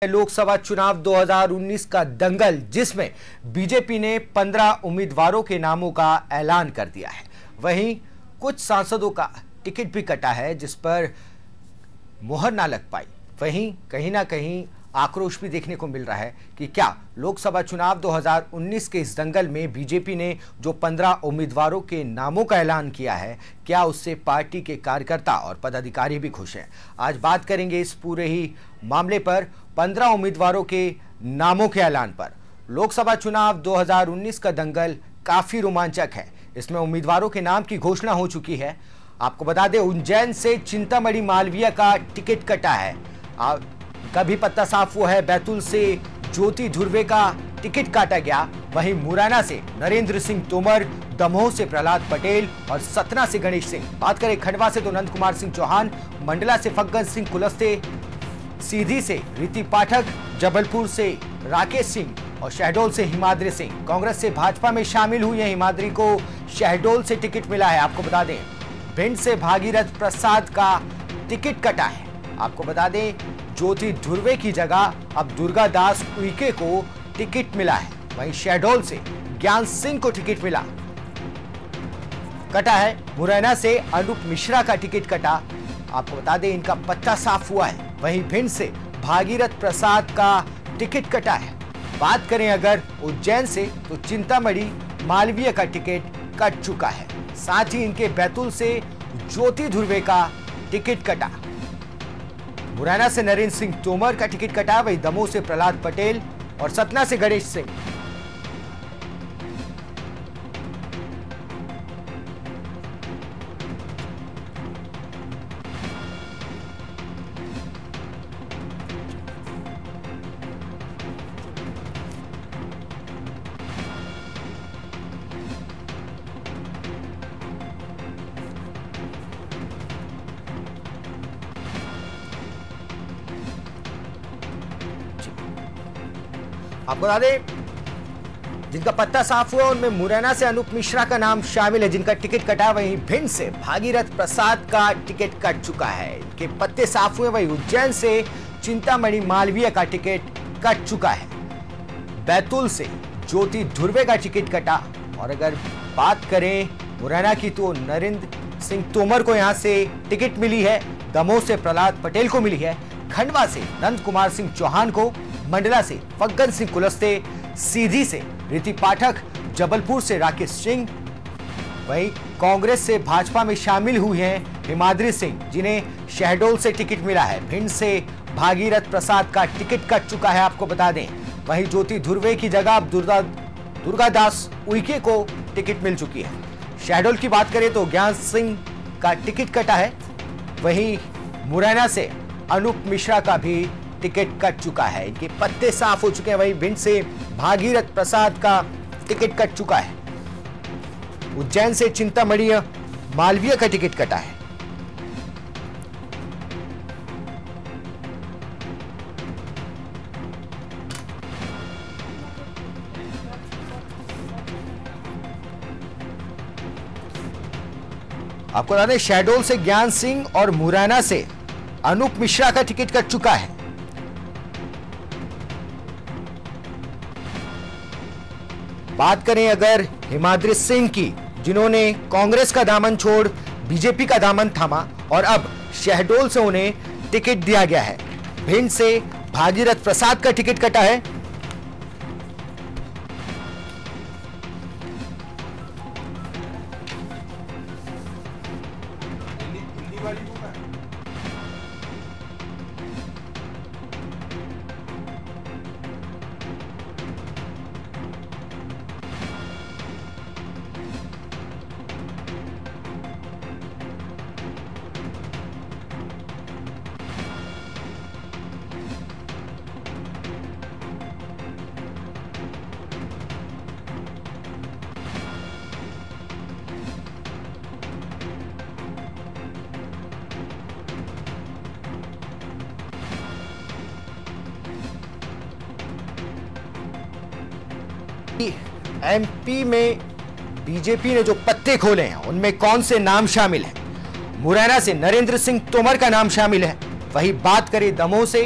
लोकसभा चुनाव 2019 का दंगल, जिसमें बीजेपी ने 15 उम्मीदवारों के नामों का ऐलान कर दिया है। वहीं कुछ सांसदों का टिकट भी कटा है, जिस पर मुहर ना लग पाई। वहीं कहीं ना कहीं आक्रोश भी देखने को मिल रहा है कि क्या लोकसभा चुनाव 2019 के इस दंगल में बीजेपी ने जो 15 उम्मीदवारों के नामों का ऐलान किया है, क्या उससे पार्टी के कार्यकर्ता और पदाधिकारी भी खुश हैं। आज बात करेंगे इस पूरे ही मामले पर। 15 उम्मीदवारों के नामों के ऐलान पर लोकसभा चुनाव 2019 का दंगल काफी रोमांचक है। इसमें उम्मीदवारों के नाम की घोषणा हो चुकी है। आपको बता दें, उज्जैन से चिंतामणि मालवीय का टिकट कटा है। कभी पत्ता साफ हुआ है। बैतूल से ज्योति धुर्वे का टिकट काटा गया। वहीं मुरैना से नरेंद्र सिंह तोमर, दमोह से प्रहलाद पटेल और सतना से गणेश सिंह। बात करें खंडवा से तो नंद कुमार सिंह चौहान, मंडला से फग्गन सिंह कुलस्ते, सीधी से रीति पाठक, जबलपुर से राकेश सिंह और शहडोल से हिमाद्री सिंह। कांग्रेस से भाजपा में शामिल हुई है हिमाद्री को शहडोल से टिकट मिला है। आपको बता दें, भिंड से भागीरथ प्रसाद का टिकट कटा है। आपको बता दें, ज्योति धुर्वे की जगह अब दुर्गा दास उइके को टिकट मिला है। वहीं शहडोल से ज्ञान सिंह को टिकट कटा है। मुरैना से अनूप मिश्रा का टिकट कटा। आपको बता दें, इनका पत्ता साफ हुआ है। वहीं भिंड से भागीरथ प्रसाद का टिकट कटा है। बात करें अगर उज्जैन से तो चिंतामणि मालवीय का टिकट कट चुका है। साथ ही इनके बैतूल से ज्योति धुर्वे का टिकट कटा। मुरैना से नरेंद्र सिंह तोमर का टिकट कटा। वहीं दमोह से प्रहलाद पटेल और सतना से गणेश सिंह। आपको बता दें, जिनका पत्ता साफ हुआ उनमें मुरैना से अनूप मिश्रा का नाम शामिल है, जिनका टिकट कटा। वहीं भिंड से भागीरथ प्रसाद का टिकट कट चुका है, इनके पत्ते साफ हुए। वहीं उज्जैन से चिंतामणि मालवीय का टिकट कट चुका है। बैतूल से ज्योति धुर्वे का टिकट कटा। और अगर बात करें मुरैना की तो नरेंद्र सिंह तोमर को यहां से टिकट मिली है। दमोह से प्रहलाद पटेल को मिली है। खंडवा से नंद कुमार सिंह चौहान को, मंडला से फग्गन सिंह कुलस्ते, सीधी से रीति पाठक, जबलपुर से राकेश सिंह। वहीं कांग्रेस से भाजपा में शामिल हुई हैं हिमाद्री सिंह, जिन्हें शहडोल से टिकट मिला है। भिंड से भागीरथ प्रसाद का टिकट कट चुका है, आपको बता दें। वहीं ज्योति धुर्वे की जगह अब दुर्गा दास उइके को टिकट मिल चुकी है। शहडोल की बात करें तो ज्ञान सिंह का टिकट कटा है। वहीं मुरैना से अनूप मिश्रा का भी टिकट कट चुका है, इनके पत्ते साफ हो चुके हैं। वहीं भिंड से भागीरथ प्रसाद का टिकट कट चुका है। उज्जैन से चिंतामणि मालवीय का टिकट कटा है। आपको बता दें, शहडोल से ज्ञान सिंह और मुरैना से अनूप मिश्रा का टिकट कट चुका है। बात करें अगर हिमाद्री सिंह की, जिन्होंने कांग्रेस का दामन छोड़ बीजेपी का दामन थामा और अब शहडोल से उन्हें टिकट दिया गया है। भिंड से भागीरथ प्रसाद का टिकट कटा है। एमपी में बीजेपी ने जो पत्ते खोले हैं उनमें कौन से नाम शामिल हैं? मुरैना से नरेंद्र सिंह तोमर का नाम शामिल है। वहीं बात करें दमोह से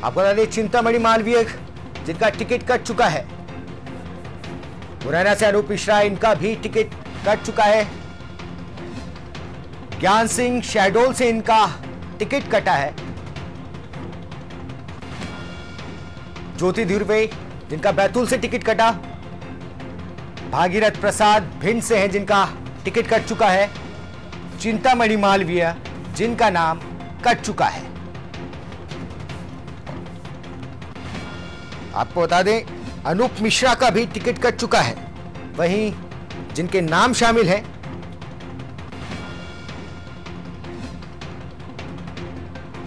आपको बता दें चिंतामणि मालवीय जिनका टिकट कट चुका है, मुरैना से अनूप मिश्रा इनका भी टिकट कट चुका है। ज्ञान सिंह शहडोल से इनका टिकट कटा है। ज्योति धुर्वे जिनका बैतूल से टिकट कटा। भागीरथ प्रसाद भिंड से हैं जिनका टिकट कट चुका है। चिंतामणि मालवीय जिनका नाम कट चुका है। आपको बता दें अनूप मिश्रा का भी टिकट कट चुका है। वहीं जिनके नाम शामिल हैं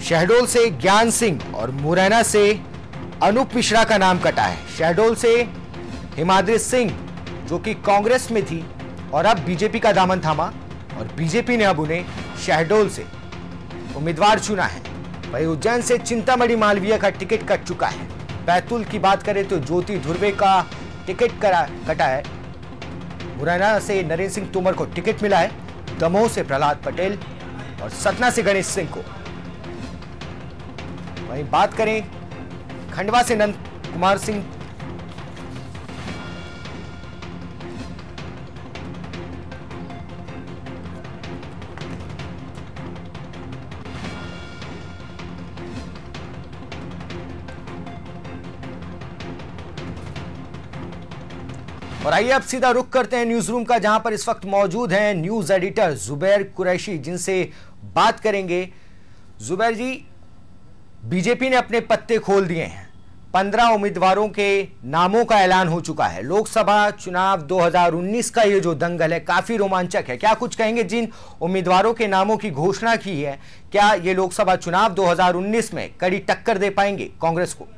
शहडोल से ज्ञान सिंह और मुरैना से अनूप मिश्रा का नाम कटा है। शहडोल से हिमाद्री सिंह जो कि कांग्रेस में थी और अब बीजेपी का दामन थामा और बीजेपी ने अब उन्हें शहडोल से उम्मीदवार चुना है। वहीं उज्जैन से चिंतामणि मालवीय का टिकट कट चुका है। बैतूल की बात करें तो ज्योति धुर्वे का टिकट कटा है। मुरैना से नरेंद्र सिंह तोमर को टिकट मिला है। दमोह से प्रहलाद पटेल और सतना से गणेश सिंह को। वहीं बात करें खंडवा से नंद कुमार सिंह और आइए अब सीधा रुख करते हैं न्यूज रूम का, जहां पर इस वक्त मौजूद हैं न्यूज एडिटर जुबैर कुरैशी जिनसे बात करेंगे। जुबैर जी, बीजेपी ने अपने पत्ते खोल दिए हैं। 15 उम्मीदवारों के नामों का ऐलान हो चुका है। लोकसभा चुनाव 2019 का ये जो दंगल है काफी रोमांचक है। क्या कुछ कहेंगे जिन उम्मीदवारों के नामों की घोषणा की है, क्या ये लोकसभा चुनाव 2019 में कड़ी टक्कर दे पाएंगे कांग्रेस को?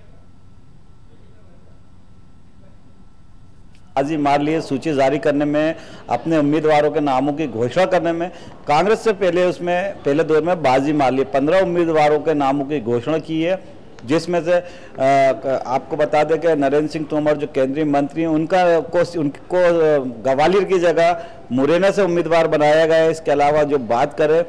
बाजी मार लिए सूची जारी करने में, अपने उम्मीदवारों के नामों की घोषणा करने में। कांग्रेस से पहले दौर में बाजी मार लिए 15 उम्मीदवारों के नामों की घोषणा की है, जिसमें से आपको बता दें कि नरेंद्र सिंह तोमर जो केंद्रीय मंत्री हैं उनको ग्वालियर की जगह मुरैना से उम्मीदवार बनाया गया है। इसके अलावा जो बात करें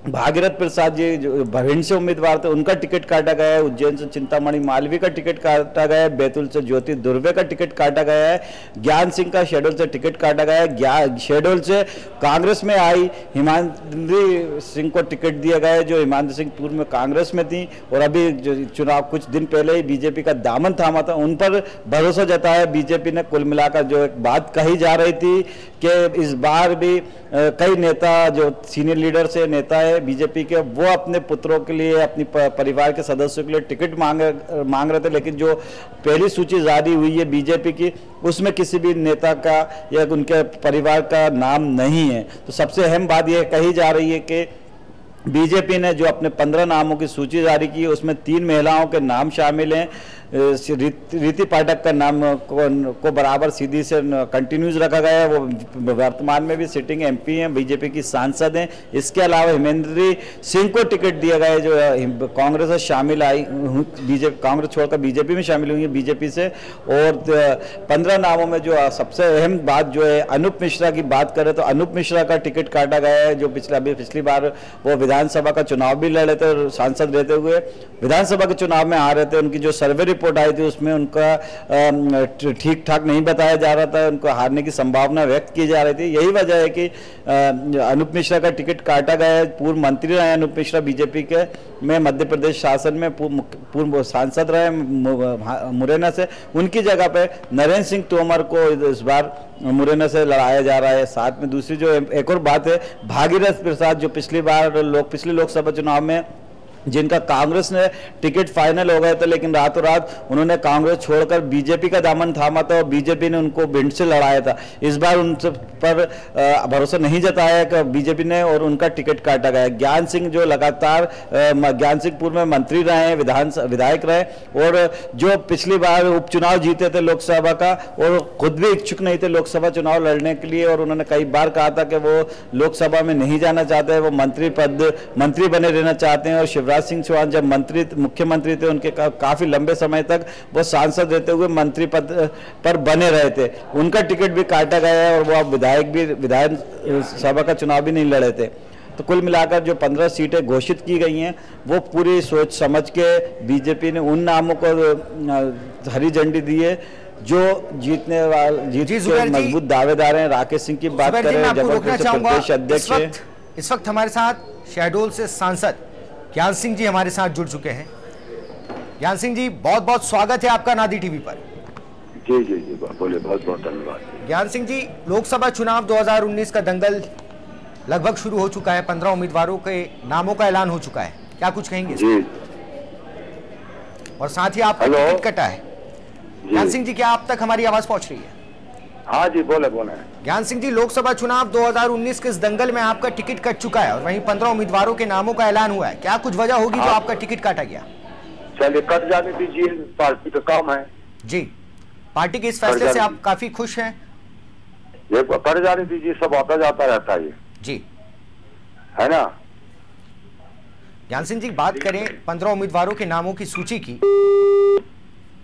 भागीरथ प्रसाद जी जो भिंड से उम्मीदवार थे उनका टिकट काटा गया है। उज्जैन से चिंतामणि मालवीय का टिकट काटा गया है। बैतूल से ज्योति धुर्वे का टिकट काटा गया है। ज्ञान सिंह का शहडोल से टिकट काटा गया है। शहडोल से कांग्रेस में आई हिमाद्री सिंह को टिकट दिया गया है, जो हिमाद्री सिंह पूर्व में कांग्रेस में थी और अभी जो चुनाव कुछ दिन पहले ही बीजेपी का दामन थामा था, उन पर भरोसा जताया बीजेपी ने। कुल मिलाकर जो एक बात कही जा रही थी कि इस बार भी कई नेता जो सीनियर लीडर से नेता है बीजेपी के, वो अपने पुत्रों के लिए, अपनी परिवार के सदस्यों के लिए टिकट मांग रहे थे, लेकिन जो पहली सूची जारी हुई है बीजेपी की उसमें किसी भी नेता का या उनके परिवार का नाम नहीं है। तो सबसे अहम बात यह कही जा रही है कि बीजेपी ने जो अपने 15 नामों की सूची जारी की है उसमें 3 महिलाओं के नाम शामिल हैं। रीति पाठक का नाम को बराबर सीधी से कंटिन्यूज रखा गया है। वो वर्तमान में भी सिटिंग एमपी हैं, बीजेपी की सांसद हैं। इसके अलावा हिमेंद्री सिंह को टिकट दिया गया है जो कांग्रेस से शामिल आई, कांग्रेस छोड़कर बीजेपी में शामिल हुई है बीजेपी से। और 15 नामों में जो सबसे अहम बात जो है अनूप मिश्रा की बात करें तो अनूप मिश्रा का टिकट काटा गया है, जो पिछली बार वो विधानसभा का चुनाव भी लड़ रहे थे और सांसद रहते हुए विधानसभा के चुनाव में आ रहे थे। उनकी जो सर्वे रिपोर्ट आई थी उसमें उनका ठीक ठाक नहीं बताया जा रहा था, उनको हारने की संभावना व्यक्त की जा रही थी। यही वजह है कि अनूप मिश्रा का टिकट काटा गया है। पूर्व मंत्री रहे अनूप मिश्रा बीजेपी के में मध्य प्रदेश शासन में पूर्व सांसद रहे मुरैना से, उनकी जगह पे नरेंद्र सिंह तोमर को इस बार मुरैना से लड़ाया जा रहा है। साथ में दूसरी जो एक और बात है भागीरथ प्रसाद जो पिछले लोकसभा चुनाव में जिनका कांग्रेस ने टिकट फाइनल हो गए थे, लेकिन रातों रात उन्होंने कांग्रेस छोड़कर बीजेपी का दामन थामा था और बीजेपी ने उनको भिंड से लड़ाया था। इस बार उन पर भरोसा नहीं जताया कि बीजेपी ने और उनका टिकट काटा गया। ज्ञान सिंह जो लगातार ज्ञान सिंह पूर्व में मंत्री रहे हैं, विधायक रहे और जो पिछली बार उपचुनाव जीते थे लोकसभा का और खुद भी इच्छुक नहीं थे लोकसभा चुनाव लड़ने के लिए, और उन्होंने कई बार कहा था कि वो लोकसभा में नहीं जाना चाहते, वो मंत्री बने रहना चाहते हैं। और शिवराज सिंह चौहान जब मुख्यमंत्री थे उनके काफी लंबे समय तक वो सांसद रहते हुए मंत्री पद पर बने रहे थे, उनका टिकट भी काटा गया है और वो अब विधायक सभा का चुनाव भी नहीं लड़े थे। तो कुल मिलाकर जो 15 सीटें घोषित की गई हैं वो पूरी सोच समझ के बीजेपी ने उन नामों को हरी झंडी दी है जो जीत के मजबूत दावेदार हैं। राकेश सिंह की बात करें, जबलपुर से प्रदेश अध्यक्ष है। इस वक्त हमारे साथ शहडोल से सांसद ज्ञान सिंह जी हमारे साथ जुड़ चुके हैं। ज्ञान सिंह जी, बहुत बहुत स्वागत है आपका नादी टीवी पर। जी जी जी, बोले, बहुत बहुत धन्यवाद। ज्ञान सिंह जी, लोकसभा चुनाव 2019 का दंगल लगभग शुरू हो चुका है, 15 उम्मीदवारों के नामों का ऐलान हो चुका है, क्या कुछ कहेंगे? जी। और साथ ही आपका टिकट कटा है। ज्ञान सिंह जी, क्या आप तक हमारी आवाज पहुंच रही है? हाँ जी, बोले बोले। ज्ञान सिंह जी, लोकसभा चुनाव 2019 के इस दंगल में आपका टिकट कट चुका है और वहीं 15 उम्मीदवारों के नामों का ऐलान हुआ है, क्या कुछ वजह होगी जो आपका टिकट काटा गया? चलिए, कट जाने दीजिए, पार्टी का काम है। जी, पार्टी के इस फैसले से आप काफी खुश हैं? ये कट जाने दीजिए, सब आता जाता रहता है जी, है ना। ज्ञान सिंह जी, बात करें 15 उम्मीदवारों के नामों की सूची की,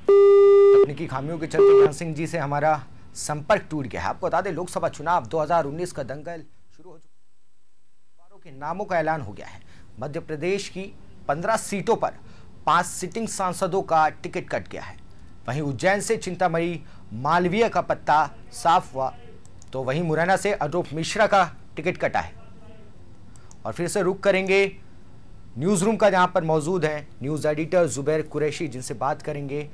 तकनीकी खामियों के चलते ज्ञान सिंह जी से हमारा संपर्क टूट गया है। आपको बता दें, लोकसभा चुनाव 2019 का दंगल शुरू हो चुका है, के नामों का ऐलान हो गया है। मध्य प्रदेश की 15 सीटों पर 5 सिटिंग सांसदों का टिकट कट गया है। वहीं उज्जैन से चिंतामणि मालवीय का पत्ता साफ हुआ, तो वहीं मुरैना से अनूप मिश्रा का टिकट कटा है। और फिर से रुक करेंगे न्यूज रूम का, जहां पर मौजूद है न्यूज एडिटर जुबैर कुरैशी, जिनसे बात करेंगे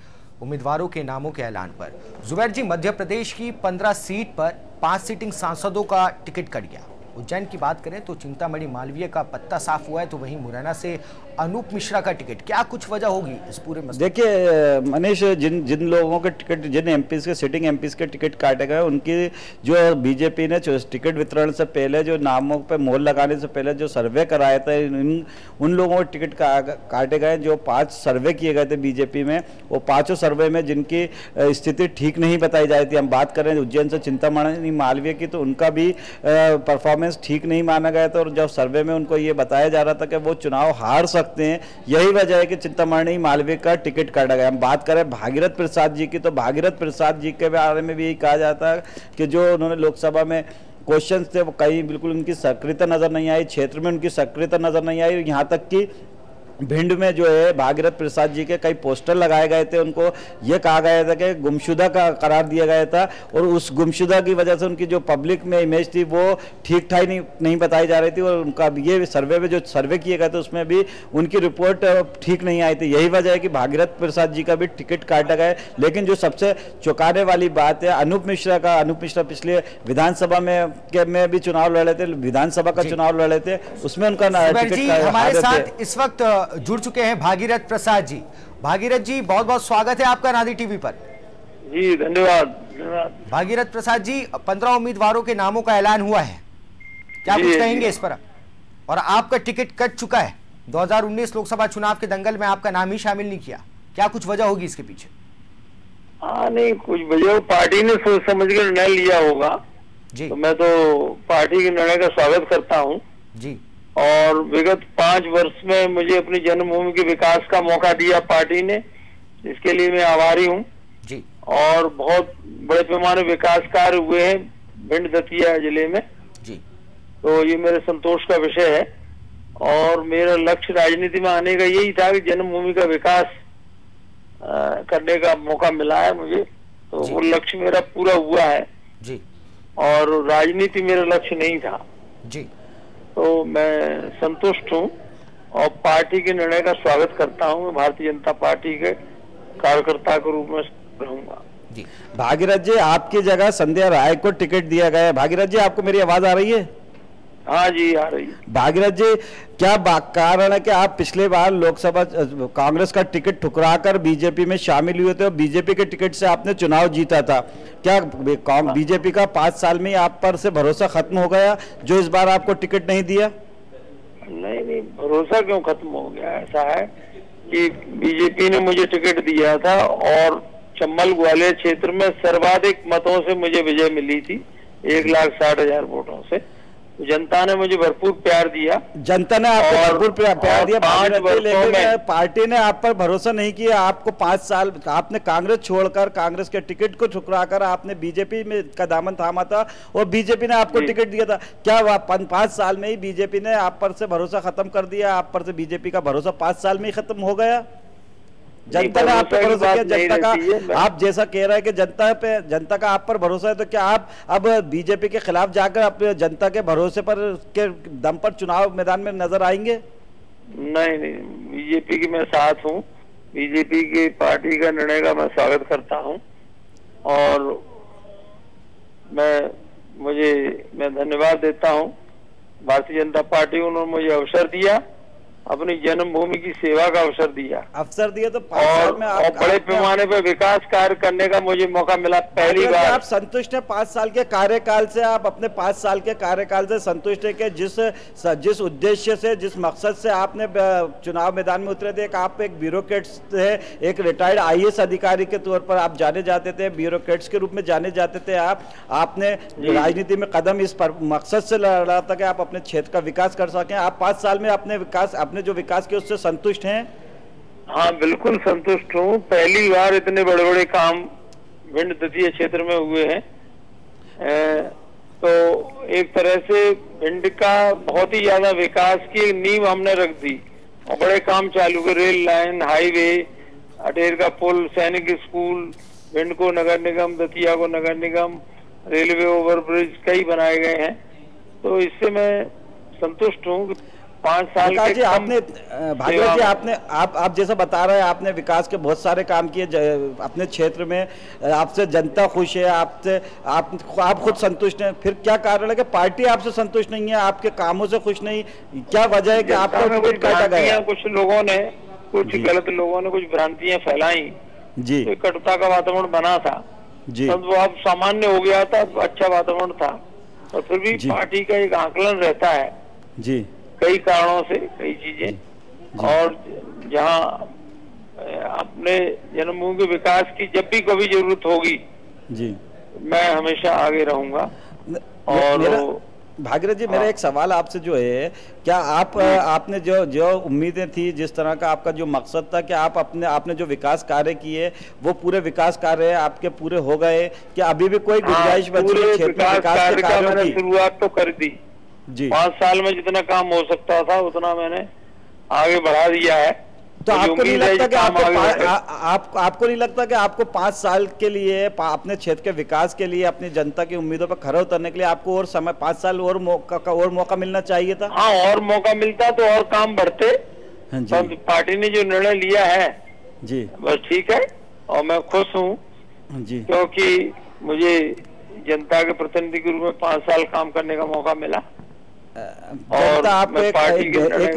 उम्मीदवारों के नामों के ऐलान पर। जुबैर जी, मध्य प्रदेश की 15 सीट पर 5 सिटिंग सांसदों का टिकट कट गया। उज्जैन की बात करें तो चिंतामणि मालवीय का पत्ता साफ हुआ है, तो वहीं मुरैना से अनूप मिश्रा का टिकट, क्या कुछ वजह होगी इस पूरे मसले? देखिए मनीष, जिन लोगों के टिकट, जिन एमपीज के सिटिंग एमपीज के टिकट काटे गए, उनकी जो बीजेपी ने टिकट वितरण से पहले, जो नामों पे मोहर लगाने से पहले जो सर्वे कराया था, उन लोगों के टिकट काटे गए। जो 5 सर्वे किए गए थे बीजेपी में, वो 5 सर्वे में जिनकी स्थिति ठीक नहीं बताई जा रही थी। हम बात करें उज्जैन से चिंतामणि मालवीय की, तो उनका भी परफॉर्मेंस ठीक नहीं माना गया था और जब सर्वे में उनको ये बताया जा रहा था कि वो चुनाव हार सकते हैं, यही वजह है कि चिंतामणि मालवीय का टिकट काटा गया। हम बात करें भागीरथ प्रसाद जी की, तो भागीरथ प्रसाद जी के बारे में भी यही कहा जाता है कि जो उन्होंने लोकसभा में क्वेश्चन थे वो कहीं बिल्कुल उनकी सक्रियता नजर नहीं आई, क्षेत्र में उनकी सक्रियता नजर नहीं आई। यहाँ तक कि भिंड में जो है भागीरथ प्रसाद जी के कई पोस्टर लगाए गए थे, उनको ये कहा गया था कि गुमशुदा का करार दिया गया था और उस गुमशुदा की वजह से उनकी जो पब्लिक में इमेज थी वो ठीक ठाक नहीं बताई जा रही थी। और उनका ये सर्वे में जो सर्वे किए गए थे उसमें भी उनकी रिपोर्ट ठीक नहीं आई थी। यही वजह है कि भागीरथ प्रसाद जी का भी टिकट काटा गया। लेकिन जो सबसे चौंकाने वाली बात है अनूप मिश्रा का, अनूप मिश्रा पिछले विधानसभा में भी चुनाव लड़े थे, विधानसभा का चुनाव लड़े थे, उसमें उनका टिकट। हमारे साथ इस वक्त जुड़ चुके हैं भागीरथ प्रसाद जी। भागीरथ जी, बहुत बहुत स्वागत है आपका नादी टीवी पर। जी, धन्यवाद। भागीरथ प्रसाद जी, 15 उम्मीदवारों के नामों का ऐलान हुआ है, क्या कुछ कहेंगे इस पर? और आपका टिकट कट चुका है, 2019 लोकसभा चुनाव के दंगल में आपका नाम ही शामिल नहीं किया, क्या कुछ वजह होगी इसके पीछे? हाँ, नहीं कुछ वजह, पार्टी ने सोच समझ कर निर्णय लिया होगा जी। तो मैं तो पार्टी के निर्णय का स्वागत करता हूँ जी। और विगत 5 वर्ष में मुझे अपनी जन्मभूमि के विकास का मौका दिया पार्टी ने, इसके लिए मैं आभारी हूँ जी। और बहुत बड़े पैमाने विकास कार्य हुए हैं भिंड दतिया जिले में जी, तो ये मेरे संतोष का विषय है। और मेरा लक्ष्य राजनीति में आने का यही था कि जन्मभूमि का विकास करने का मौका मिला है मुझे, तो वो लक्ष्य मेरा पूरा हुआ है जी। और राजनीति मेरा लक्ष्य नहीं था जी, तो मैं संतुष्ट हूँ और पार्टी के निर्णय का स्वागत करता हूँ। मैं भारतीय जनता पार्टी के कार्यकर्ता के रूप में रहूंगा जी। भागीरथ जी, आपकी जगह संध्या राय को टिकट दिया गया है। भागीरथ जी, आपको मेरी आवाज आ रही है? हाँ जी, आ रही है। भागीरथ जी, क्या कारण है कि आप पिछले बार लोकसभा कांग्रेस का टिकट ठुकराकर बीजेपी में शामिल हुए थे और बीजेपी के टिकट से आपने चुनाव जीता था? क्या बीजेपी का 5 साल में आप पर से भरोसा खत्म हो गया जो इस बार आपको टिकट नहीं दिया? नहीं, भरोसा क्यों खत्म हो गया? ऐसा है कि बीजेपी ने मुझे टिकट दिया था और चंबल ग्वालियर क्षेत्र में सर्वाधिक मतों से मुझे विजय मिली थी, 1,60,000 वोटों से। जनता ने मुझे भरपूर प्यार दिया। जनता ने आपको भरपूर प्यार दिया, 5 वर्षों में पार्टी ने आप पर भरोसा नहीं किया। आपको 5 साल आपने कांग्रेस छोड़कर, कांग्रेस के टिकट को ठुकराकर आपने बीजेपी में का दामन थामा था और बीजेपी ने आपको टिकट दिया था। क्या 5 साल में ही बीजेपी ने आप पर से भरोसा खत्म कर दिया? आप पर से बीजेपी का भरोसा 5 साल में ही खत्म हो गया? जनता ने आप पर भरोसा किया, जनता का आप जैसा कह रहे हैं कि जनता का आप पर भरोसा है, तो क्या आप अब बीजेपी के खिलाफ जाकर अपने जनता के भरोसे पर के दम पर चुनाव मैदान में नजर आएंगे? नहीं, बीजेपी की मैं साथ हूँ, बीजेपी की पार्टी का निर्णय का मैं स्वागत करता हूँ और मैं धन्यवाद देता हूँ भारतीय जनता पार्टी को। उन्होंने मुझे अवसर दिया, अपनी जन्मभूमि की सेवा का अवसर दिया तो 5 साल में और बड़े पैमाने पर विकास कार्य करने का मुझे मौका मिला पहली बार। आप संतुष्ट हैं 5 साल के कार्यकाल से? आप अपने 5 साल के कार्यकाल से संतुष्ट है कि जिस उद्देश्य से, जिस मकसद से आपने चुनाव मैदान में उतरे थे? आप एक ब्यूरोक्रेट्स थे, एक रिटायर्ड IAS अधिकारी के तौर पर आप जाने जाते थे, ब्यूरोक्रेट्स के रूप में जाने जाते थे। आपने राजनीति में कदम इस मकसद से लड़ा था कि आप अपने क्षेत्र का विकास कर सकें। आप 5 साल में अपने जो विकास किया उससे संतुष्ट हैं? हाँ, बिल्कुल संतुष्ट हूँ। पहली बार इतने बड़े बड़े काम भिंड तटीय क्षेत्र में हुए हैं, तो एक तरह से भिंड का बहुत ही ज्यादा विकास की नींव हमने रख दी और बड़े काम चालू हुए। रेल लाइन, हाईवे, अटेर का पुल, सैनिक स्कूल, भिंड को नगर निगम, दतिया को नगर निगम, रेलवे ओवरब्रिज कई बनाए गए हैं, तो इससे मैं संतुष्ट हूँ। 5 साल के जी आपने भागीरथ जी आप जैसा बता रहे हैं, आपने विकास के बहुत सारे काम किए अपने क्षेत्र में, आपसे जनता खुश है, आप खुद संतुष्ट हैं, फिर क्या कारण है कि पार्टी आपसे संतुष्ट नहीं है, आपके कामों से खुश नहीं? क्या वजह है कि आपको टिकट काटा गया? कुछ लोगों ने, कुछ गलत लोगों ने कुछ भ्रांतियां फैलाई जी, तो कटुता का वातावरण बना था जी, तब वो अब सामान्य हो गया था, अच्छा वातावरण था। और फिर भी पार्टी का एक आकलन रहता है जी, कई कारणों से, कई चीजें, और जहां अपने जन्मभूमि के विकास की जब भी कभी जरूरत होगी जी, मैं हमेशा आगे रहूंगा। और भागीरथ जी, मेरा एक सवाल आपसे जो है, क्या आपने जो उम्मीदें थी, जिस तरह का आपका जो मकसद था कि आपने जो विकास कार्य किए वो पूरे विकास कार्य आपके पूरे हो गए? क्या अभी भी कोई गुंजाइश बची है क्षेत्र में विकास के कार्यों की? शुरुआत तो कर दी जी, 5 साल में जितना काम हो सकता था उतना मैंने आगे बढ़ा दिया है। तो आपको नहीं लगता कि आपको नहीं लगता कि आपको 5 साल के लिए अपने क्षेत्र के विकास के लिए, अपनी जनता की उम्मीदों पर खरा उतरने के लिए आपको और समय 5 साल और मौका मिलना चाहिए था? हाँ, और मौका मिलता तो और काम बढ़ते। पार्टी ने जो निर्णय लिया है जी, बस ठीक है और मैं खुश हूँ जी, क्योंकि मुझे जनता के प्रतिनिधि के रूप में 5 साल काम करने का मौका मिला। जनता आपको एक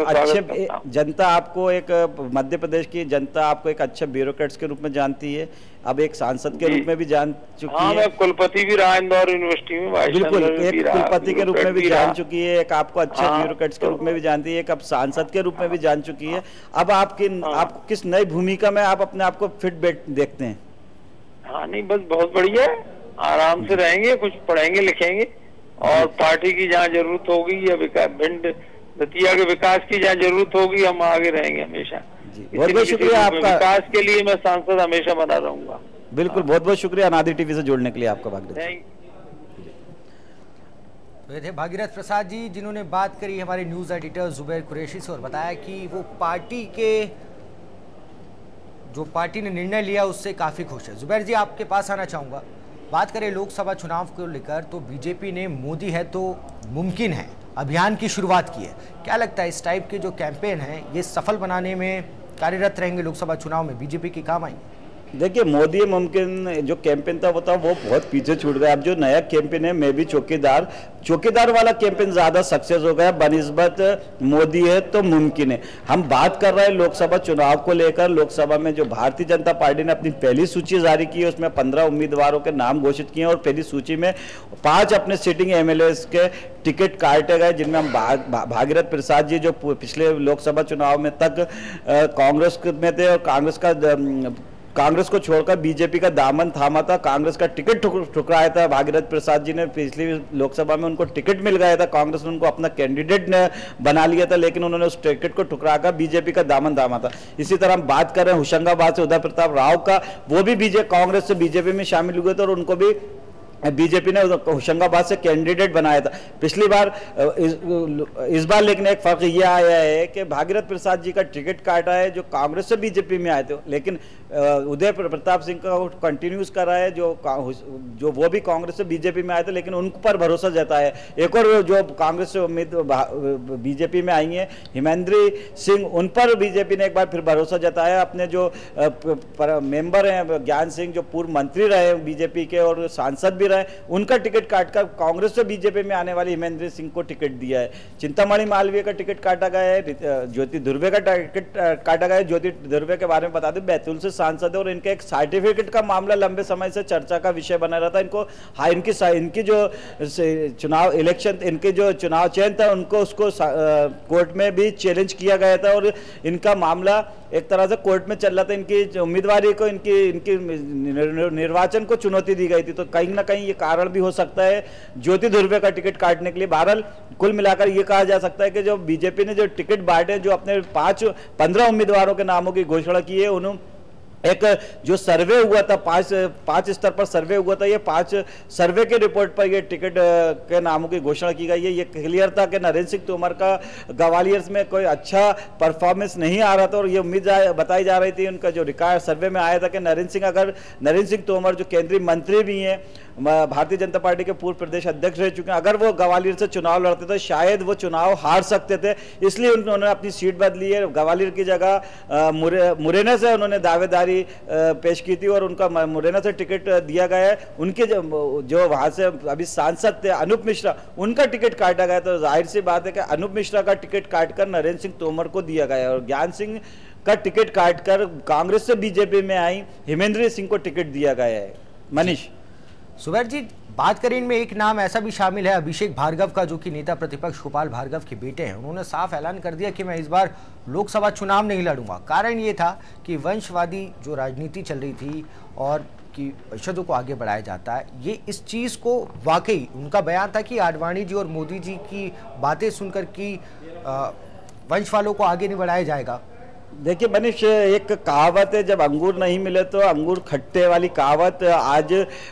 अच्छे जनता आपको एक मध्य प्रदेश की जनता आपको एक अच्छे ब्यूरोक्रेट्स के रूप में जानती है, अब एक सांसद के रूप में भी जान चुकी है। मैं कुलपति भी रहा इंदौर यूनिवर्सिटी में, बिल्कुल, एक कुलपति के रूप में भी जान चुकी है, एक आपको अच्छे ब्यूरोक्रेट्स के रूप में भी जानती है, एक अब सांसद के रूप में भी जान चुकी है। अब आपको किस नई भूमिका में आप अपने आप को फिट देखते हैं? हाँ, नहीं, बस बहुत बढ़िया, आराम से रहेंगे, कुछ पढ़ेंगे लिखेंगे और पार्टी की जहाँ जरूरत होगी या भिंड दतिया के विकास की जहाँ जरूरत होगी हम आगे रहेंगे हमेशा। बहुत बहुत शुक्रिया आपका, विकास के लिए मैं सांसद हमेशा बना रहूंगा। बिल्कुल, बहुत बहुत शुक्रिया अनादि टीवी से जुड़ने के लिए आपका भागीरथ। तो ये थे भागीरथ प्रसाद जी, जिन्होंने बात करी हमारे न्यूज एडिटर जुबैर कुरैशी से और बताया कि वो पार्टी ने निर्णय लिया उससे काफी खुश है। जुबैर जी, आपके पास आना चाहूंगा, बात करें लोकसभा चुनाव को लेकर तो बीजेपी ने मोदी है तो मुमकिन है अभियान की शुरुआत की है। क्या लगता है इस टाइप के जो कैंपेन हैं ये सफल बनाने में कार्यरत रहेंगे, लोकसभा चुनाव में बीजेपी के काम आएंगे? देखिए, मोदी मुमकिन जो कैंपेन था वो बहुत पीछे छूट गया। अब जो नया कैंपेन है, मैं भी चौकीदार वाला कैंपेन ज्यादा सक्सेस हो गया बनिस्बत मोदी है तो मुमकिन है। हम बात कर रहे हैं लोकसभा चुनाव को लेकर। लोकसभा में जो भारतीय जनता पार्टी ने अपनी पहली सूची जारी की है उसमें 15 उम्मीदवारों के नाम घोषित किए और पहली सूची में 5 अपने सिटिंग MLAs के टिकट काटे गए, जिनमें हम भागीरथ प्रसाद जी जो पिछले लोकसभा चुनाव में तक कांग्रेस में थे और कांग्रेस का कांग्रेस को छोड़कर बीजेपी का दामन थामा था, कांग्रेस का टिकट ठुकराया था। भागीरथ प्रसाद जी ने पिछली लोकसभा में उनको टिकट मिल गया था, कांग्रेस ने उनको अपना कैंडिडेट बना लिया था, लेकिन उन्होंने उस टिकट को ठुकराकर बीजेपी का दामन थामा था। इसी तरह हम बात कर रहे हैं होशंगाबाद से उदय प्रताप राव का, वो भी कांग्रेस से बीजेपी में शामिल हुए थे और उनको भी बीजेपी ने होशंगाबाद से कैंडिडेट बनाया था पिछली बार। इस बार लेकिन एक फर्क यह आया है कि भागीरथ प्रसाद जी का टिकट काटा है जो कांग्रेस से बीजेपी में आए थे, लेकिन उदय प्रताप सिंह का कंटिन्यूस कर रहा है जो वो भी कांग्रेस से बीजेपी में आए थे, लेकिन उन पर भरोसा जताया है। एक और जो कांग्रेस से उम्मीद बीजेपी में आई हैं हिमेंद्री सिंह, उन पर बीजेपी ने एक बार फिर भरोसा जताया। अपने जो मेंबर हैं ज्ञान सिंह, जो पूर्व मंत्री रहे बीजेपी के और सांसद भी, उनका टिकट काटकर कांग्रेस से बीजेपी में आने वाली हिमेंद्र सिंह को टिकट दिया है। चिंतामणि मालवीय का टिकट काटा गया है, ज्योति धुर्वे का टिकट काटा गया है। ज्योति धुर्वे के बारे में बता दें, बैतूल से सांसद है और इनके एक सर्टिफिकेट का मामला लंबे समय से चर्चा का विषय बना रहा था। इनकी जो चुनाव इलेक्शन, इनके जो चुनाव चयन था, उनको उसको कोर्ट में भी चैलेंज किया गया था और इनका मामला एक तरह से कोर्ट में चल रहा था। इनकी उम्मीदवारी को, इनकी निर्वाचन को चुनौती दी गई थी, तो कहीं ना कहीं ये कारण भी हो सकता है ज्योति धुर्वे का टिकट काटने के लिए। बहरहाल कुल मिलाकर ये कहा जा सकता है कि जो बीजेपी ने जो टिकट बांटे, जो अपने 15 उम्मीदवारों के नामों की घोषणा की है, उन्होंने एक जो सर्वे हुआ था, पांच स्तर पर सर्वे हुआ था, ये 5 सर्वे के रिपोर्ट पर ये टिकट के नामों की घोषणा की गई है। ये क्लियर था कि नरेंद्र सिंह तोमर का ग्वालियर में कोई अच्छा परफॉर्मेंस नहीं आ रहा था और ये उम्मीद बताई जा रही थी, उनका जो रिकॉर्ड सर्वे में आया था कि नरेंद्र सिंह तोमर जो केंद्रीय मंत्री भी हैं, भारतीय जनता पार्टी के पूर्व प्रदेश अध्यक्ष रह चुके हैं, अगर वो ग्वालियर से चुनाव लड़ते तो शायद वो चुनाव हार सकते थे, इसलिए उन्होंने अपनी सीट बदली है। ग्वालियर की जगह मुरैना से उन्होंने दावेदारी पेश की थी और उनका मुरैना से टिकट दिया गया है। उनके जो वहां से अभी सांसद थे अनूप मिश्रा, उनका टिकट काटा गया, तो जाहिर सी बात है कि अनूप मिश्रा का टिकट काटकर नरेंद्र सिंह तोमर को दिया गया और ज्ञान सिंह का टिकट काटकर कांग्रेस से बीजेपी में आई हिमेंद्र सिंह को टिकट दिया गया है। मनीष सुबैर जी, बात करें इनमें एक नाम ऐसा भी शामिल है अभिषेक भार्गव का, जो कि नेता प्रतिपक्ष गोपाल भार्गव के बेटे हैं। उन्होंने साफ ऐलान कर दिया कि मैं इस बार लोकसभा चुनाव नहीं लड़ूंगा। कारण ये था कि वंशवादी जो राजनीति चल रही थी और कि वंशजों को आगे बढ़ाया जाता है, ये इस चीज़ को वाकई उनका बयान था कि आडवाणी जी और मोदी जी की बातें सुनकर कि वंश वालों को आगे नहीं बढ़ाया जाएगा। देखिए मनीष, एक कहावत है, जब अंगूर नहीं मिले तो अंगूर खट्टे वाली कहावत आज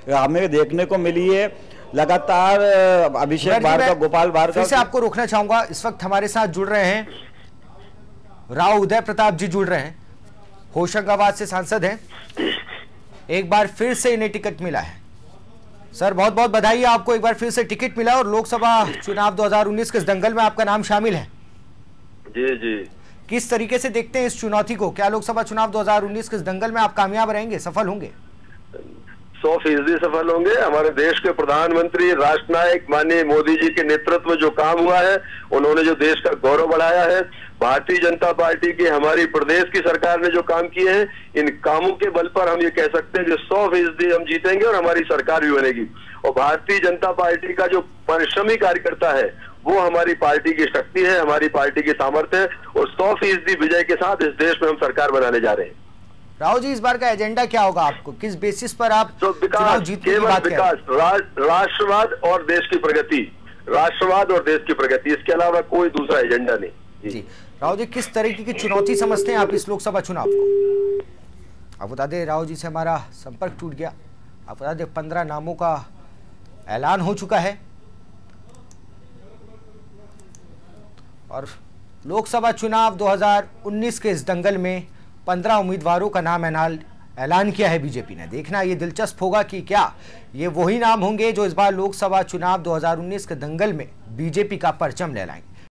हमें देखने को मिली है। लगातार अभिषेक भार्गव, गोपाल भार्गव, फिर से आपको रोकना चाहूंगा, इस वक्त हमारे साथ जुड़ रहे हैं राव उदय प्रताप जी, जुड़ रहे हैं, होशंगाबाद से सांसद हैं, एक बार फिर से इन्हें टिकट मिला है। सर बहुत बहुत बधाई, आपको एक बार फिर से टिकट मिला और लोकसभा चुनाव 2019 के इस दंगल में आपका नाम शामिल है। जी जी, किस तरीके से देखते हैं इस चुनौती को? क्या लोकसभा चुनाव 2019 के इस दंगल में आप कामयाब रहेंगे, सफल होंगे? 100% सफल होंगे। हमारे देश के प्रधानमंत्री राष्ट्र नायक माननीय मोदी जी के नेतृत्व में जो काम हुआ है, उन्होंने जो देश का गौरव बढ़ाया है, भारतीय जनता पार्टी की हमारी प्रदेश की सरकार ने जो काम किए हैं, इन कामों के बल पर हम ये कह सकते हैं कि 100% हम जीतेंगे और हमारी सरकार भी बनेगी। और भारतीय जनता पार्टी का जो परिश्रमी कार्यकर्ता है, वो हमारी पार्टी की शक्ति है, हमारी पार्टी की सामर्थ्य है और 100% विजय के साथ इस देश में हम सरकार बनाने जा रहे हैं। राव जी, इस बार का एजेंडा क्या होगा? आपको किस बेसिस पर आप चुनाव जीतने की बात करें? विकास, राष्ट्रवाद और देश की प्रगति, राष्ट्रवाद और देश की प्रगति, इसके अलावा कोई दूसरा एजेंडा नहीं। जी राव जी, किस तरीके की चुनौती समझते हैं आप इस लोकसभा चुनाव को? आप बता दें, राव जी से हमारा संपर्क टूट गया। आप बता दें 15 नामों का ऐलान हो चुका है और लोकसभा चुनाव 2019 के इस दंगल में 15 उम्मीदवारों का नाम ऐलान किया है बीजेपी ने। देखना ये दिलचस्प होगा कि क्या ये वही नाम होंगे जो इस बार लोकसभा चुनाव 2019 के दंगल में बीजेपी का परचम लहराएंगे।